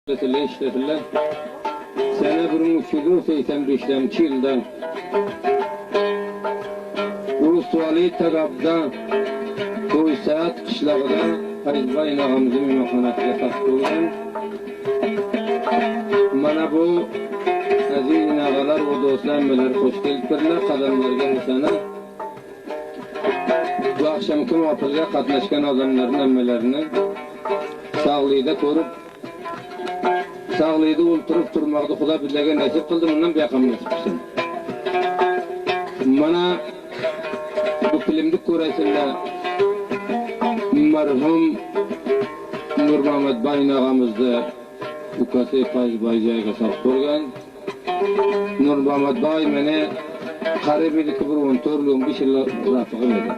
işletilen sene 1385 yılda Rus Vali Tagab'da Toysat kışlağıda Ayzbay ağamızın mümkünatıyla taştı olan bana bu aziz ağalar ve dostlar meler hoş geliplerler kadınlarga husana bu akşamki muhafızga katlaşkan adamların emmelerini sağlığıyla korup sağlığıyla ulturup durmakta Xuda bizlerge nasip kıldı, bundan beqam nasipsin. Bana bu filmdik ko'rasizda marhum Nurmamat Bayin ağamızdı ukasi Fayzbay joyga solib qo'ygan. Nurmamat Bay meni qarib edi 14-15 yil rafig'im edi.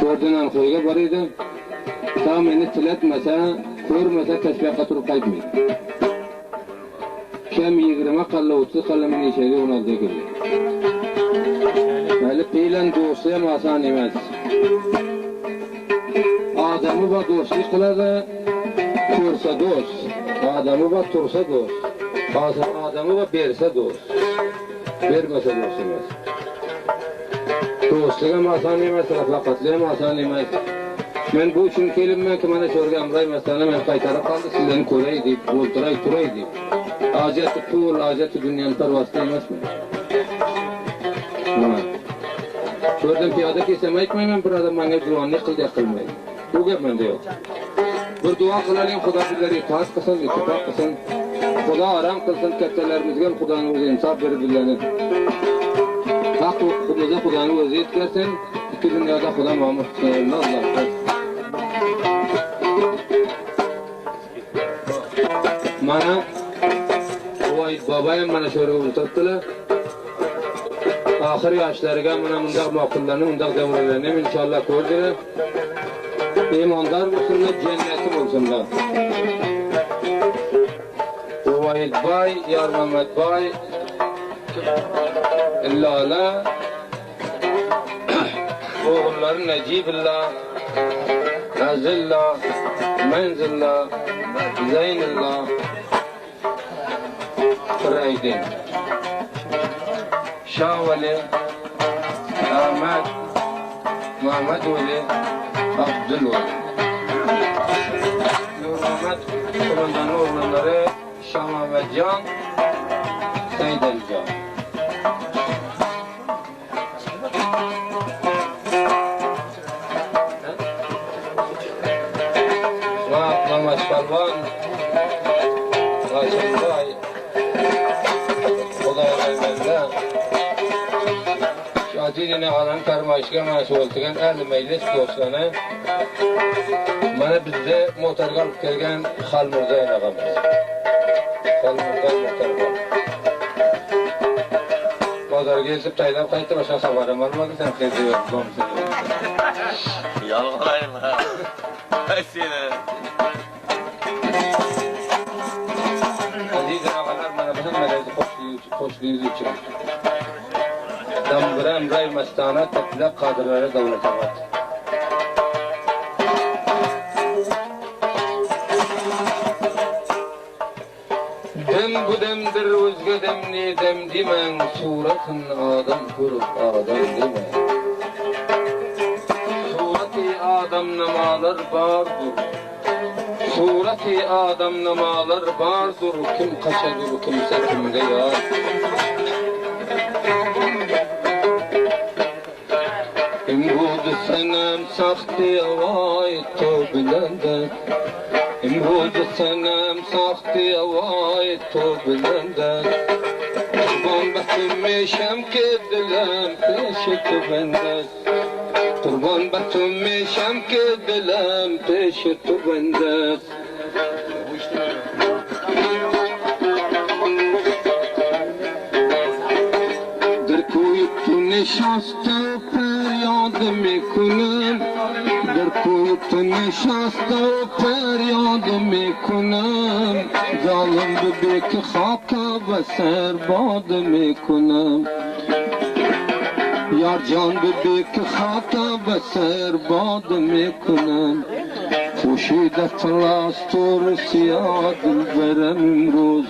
Sho'rdan qo'yga bor edi. Ta meni tilatmasa, ko'rmasa tashviqqa turib qaytmaydi. Kam 20 qalla 30 qalla meni ishaydi o'naldi keldi. Hali bilan do'sti ham oson emas. Odami va do'stlik qiladi, ko'rsa do'st. Odami va tursa do'st. Odami va bersa do'st. Bermasa do'st emas. Do'stlik ham oson emas, rafaqatlik ham oson emas. Men bu uchun kelibman ki mana sho'rga amray masalani men qaytarib qoldi, sizlarni ko'ray deb, o'ltiray turay deb. Hojati pul, hojati dunyoning parvosida emasman. Sho'rdan piyoda kelsam aytmayman, bir odam menga juvonlik qildi qilmaydi. Bu gap menda yo'q. Bir duo qilaylik, Xudo bizlarga itoat qilsin, ittifoq qilsin. Xudo aram qilsin, kattalarimizga Xudoning o'zi insof berib bizlarni. Haq huquqimizga Xudoning o'zi yetkazsin. Ikki dunyoda Xudo mamur qilsin. Alloh. Mana Void babayam mana sho'rga o'tiribdilar. Oxir yoshlariga mana bunday maqullarni, bunday davralarni inshaalloh ko'rdilar. Iymondor bo'lsinlar, jannati bo'lsinlar. Void Bay, Yarmamat Bay, Lola, o'g'illari Najibullo, Nazillo, Manzillo, Zaynullo, Firaydin, Shavali, Ahmad, Muhammad Vali, Abdul Vali. Nurmamat qo'lundan o'g'illari Shamomatjon, Saydaljon. Palvan, Raşenbay, Xudoylarga Şadidine alan karmaşıga mana shu o'ltirgan ahli majlis do'stlarni mana bizda motorga olib kelgan Xalmurzo og'amiz. Xalmurzo motorga bozorga yetib taylab qaytdi, boshqa xabarim olmadi, sen qayerda yuribsan? Yolg'onaymi? Seni Hoşluğunuz için. Damburan ray mastana tatlı kadırlara davlat avat. Dem bu demdir özge demni dem dimen suratın adam kurup adam dimen. Surati adam namalar bardır. Surati adam namalar bardır. Kim kaçadır kimse kimde ya. İmrud senem sahtı avay tobilende. İmrud senem sahtı avay tobilende. Kurban batımı şemke dilem peşit bende. Kurban batımı şemke dilem peşit bende. Nişasta feryad mekunum, der koyup nişasta feryad mekunum, zalim bebek haka ve serbad mekunum. Yar can bebek haka ve serbad mekunum. Poşide palastor siyah dilberem imroz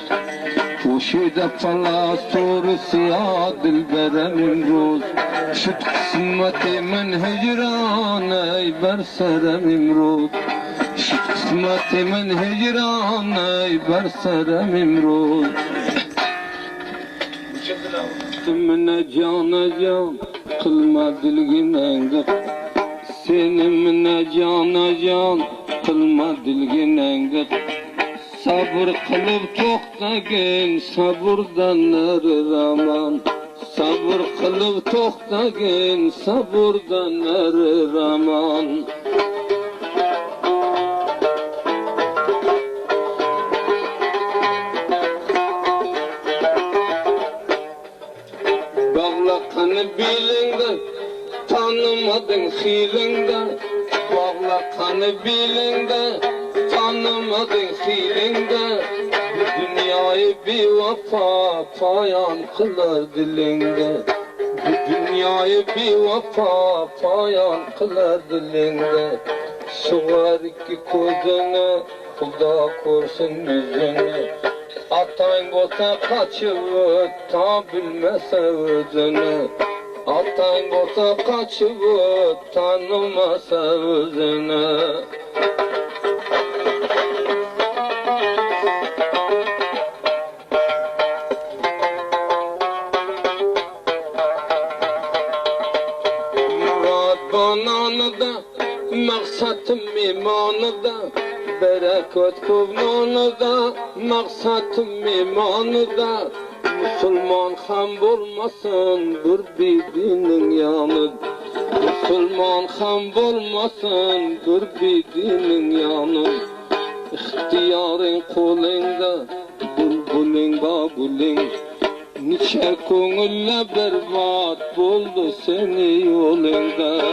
Poşide palastor siyah dilberem imroz Şut kısmeti men hicran ey berserem imroz Şut kısmeti men hicran ey berserem imroz Mine cana can kılma dilginen Senimine cana can kılma dilginen Sabır kılıp toktagin sabırdan nere raman Sabır kılıp toktagin sabırdan nere raman Bağlakanı bilinde tanımadın hilinde Bağlakanı bilinde tanımadın hilinde Bu dünyayı bir vefa payan kılar dilinde Bu dünyayı bir vefa payan kılar dilinde Suvar iki kozunu Kuda korsun yüzünü Atan olsa kaçıp ta bilmese özünü Atan olsa kaçıp tanımasa özünü Murat bananı da maksatım imanı da Bereket kovnunu da maksatım imanı da Müslüman ham bolmasın birbirinin yanı Müslüman ham bolmasın birbirinin yanı İhtiyarın kolunda bulbulin babulin Niçe konulla berbat buldu seni yolunda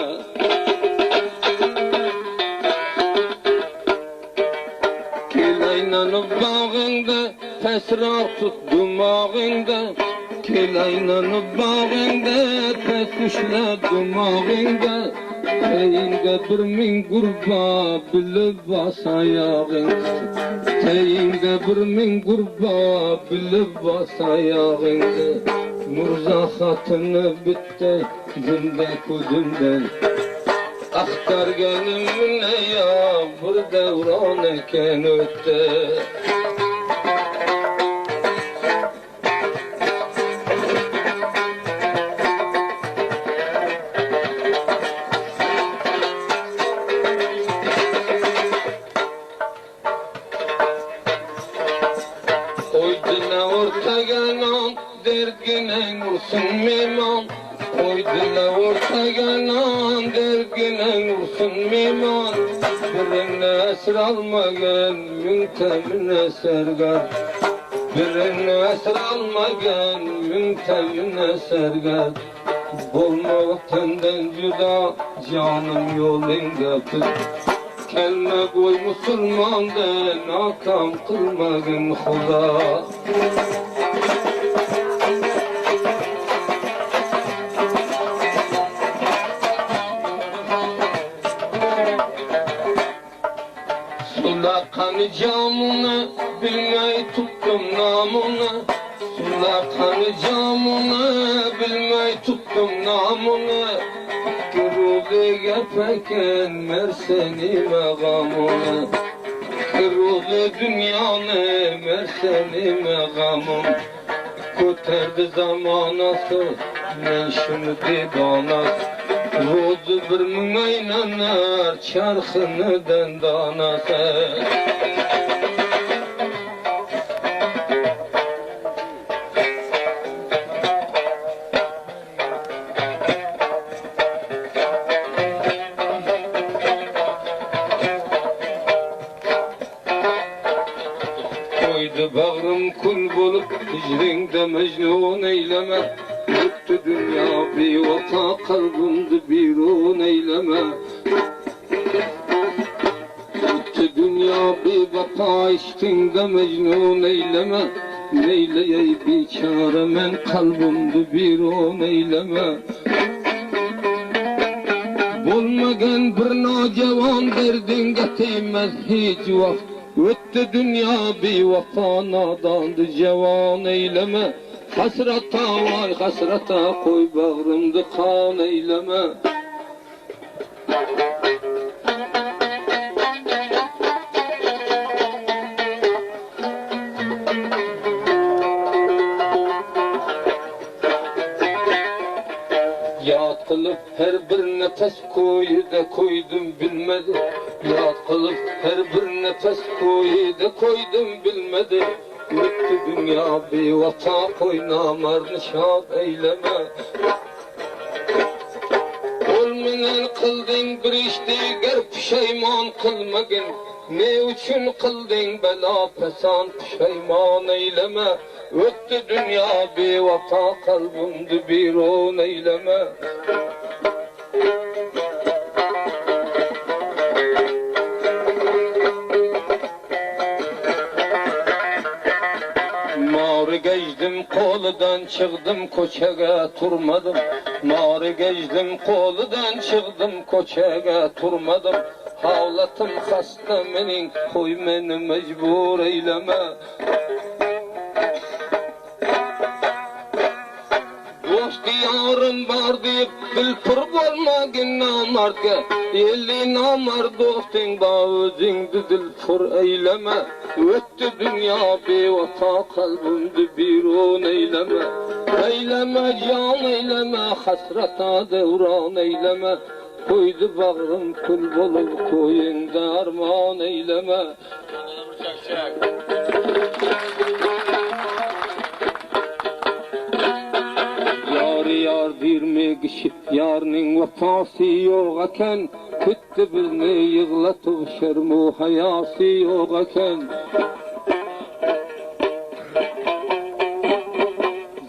Kelaynanıp bağında tesrar tut dumağında Kelaynanıp bağında tesuşla dumağında Teyinde bir min gurba bilip bas ayağın Teyinde bir min gurba bilip bas ayağın Murza hatını bitti zinde kudumden Aktar gönlümüne ya bir devran eken ötte Oyduna orta gelen dergine vursun mimam Oyduna orta gelen dergine vursun mimam Birine esir almagan müntemine sergar Birine esir almagan müntemine sergar Bulmak tenden cüda canım yolunda kız Kelme koy musulmandan akam kılmagın Huda Sulakanı camını bilmeyi tuttum namını Sulakanı camını bilmeyi tuttum namını Kırılı gepeken merseni megamını Kırılı dünyanı merseni megamın Koterdi zamanası men şunu dibanas Rozu bir müngaynanar çarxını dendanası Koydu bağrım kul bulup hicrinde mecnun eyleme Yıktı dünya bir vata kalbimdi birun eyleme Yıktı dünya bir vata işkinde mecnun eyleme Neyleyey biçare men kalbimdi birun eyleme Bulmagan bir nojavan derdinge teymez hiç vakt. Öttü dünya bevafo nodondu javan eyleme. Hasrata vay hasrata koy bağrımdı kan eyleme. Yad kılıp her bir nefes koyda koydum bilmedi. Yad kılıp her bir nefes koyda koydum bilmedi. Öttü dünya bevafo koy namarını şad eyleme. Olmayan kıldın bir işte ger pişayman kılmagın. Ne üçün kıldın bela pesan pişayman eyleme. Öttü dünya bevafo kalbimdi biron eyleme. Mağrı geçtim koludan çıktım koçaga turmadım. Mağrı geçtim koludan çıktım koçaga turmadım. Havlatım hasta menin koy meni mecbur eyleme. Dost yarım var deyip bilpir bolmagin namardga. Elli namard dostun bağızingdi dilpir eyleme. Öttü dünya bevafo kalbimdi biron eyleme. Eyleme can eyleme hasrata devran eyleme. Koydu bağrım kul bolup koyunda arman eyleme. Yar dirmegişip yarning vefası yok eken. Küttü bizni yığlatıp şermu hayası yok eken.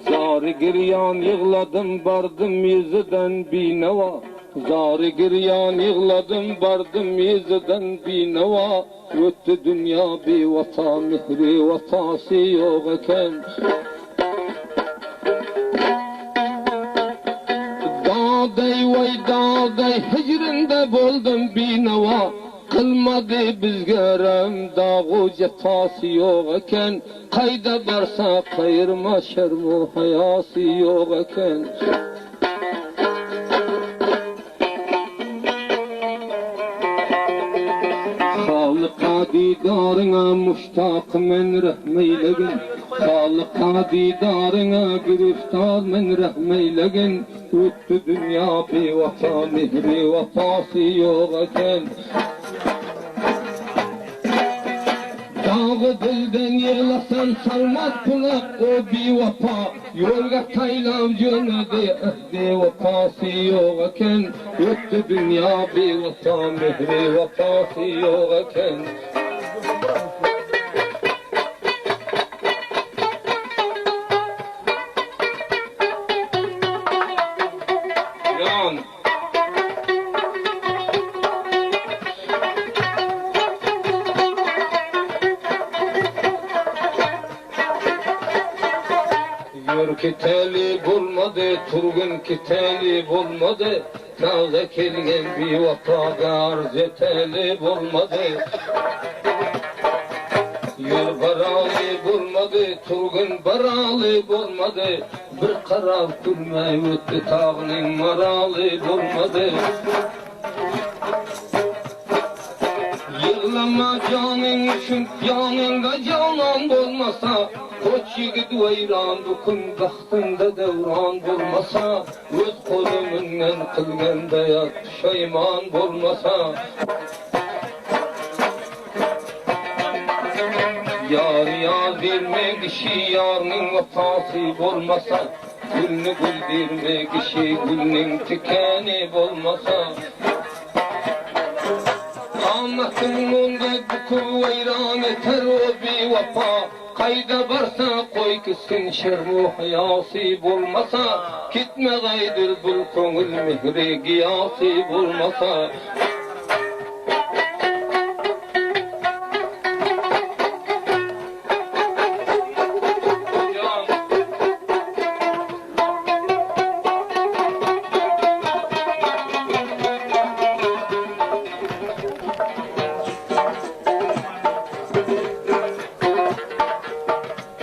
Zar giryan yığladım bardım yüzüden bineva. Zar giryan yığladım bardım yüzüden bineva. Öttü dünya bevafo mihri vefası yok eken. Dağday vay dağday hicrinde boldum bineva. Kılmadı bizge rem dağı cefası yok eken. Kayda barsa kayırma şermu hayası yok eken. Halıka didarına muştak men rahmeylegin. Halıka didarına giriftar men rahmeylegin. Öttü dünya bevafo mihri vefası yok eken. Dağı dilden yığlasan salmaz kulak o bevafo. Yolga taylav jönedi ehdi vefası yok eken. Öttü dünya bevafo mihri vefası yok eken. Yan Yur kiteli bulmadı, turgun kiteli bulmadı. Tağda kelgen bir vefo arz eteli bulmadı. Yur baralı bulmadı, turgun baralı bulmadı. Bir karab kurmay öttü tağının maralı bulmadı. Yığlama canın üçün yanında canan olmasa. Koç yigit vayran bukun bahtında devran bulmasa. Öz kolumundan kılgan dayat pişayman bulmasa. Yar yar vermek işi yarının vefası bulmasa. Gülünü güldürmek işi gülünün tikeni bulmasa. Anlatın onda buku vayran eter o bevafo. Kayda barsa koy kısın şermu hayası bulmasa. Gitme gaydır bul koңul mihri giyası bulmasa.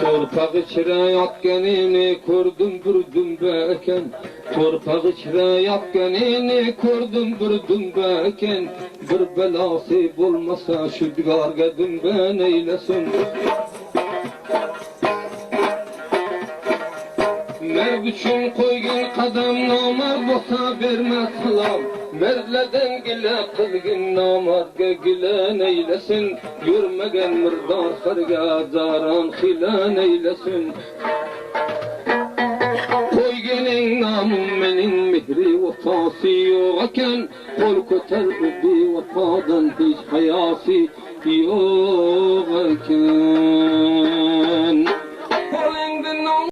Torpak içre yatkenini gördüm durdum beken. Torpak içre yatkenini gördüm durdum beken. Bir belası bulmasa şu digar gedim ben eylesin. Merd üçün koygun kadam namar bosa vermez salam. Merdlerden gile kılgın namarga gülen eylesin. Görmegen mırdar harga zaran hilan eylesin. Koygunun namım menin mihri vefası yokken. Kol köterdi vefadan hiç hayası yokken.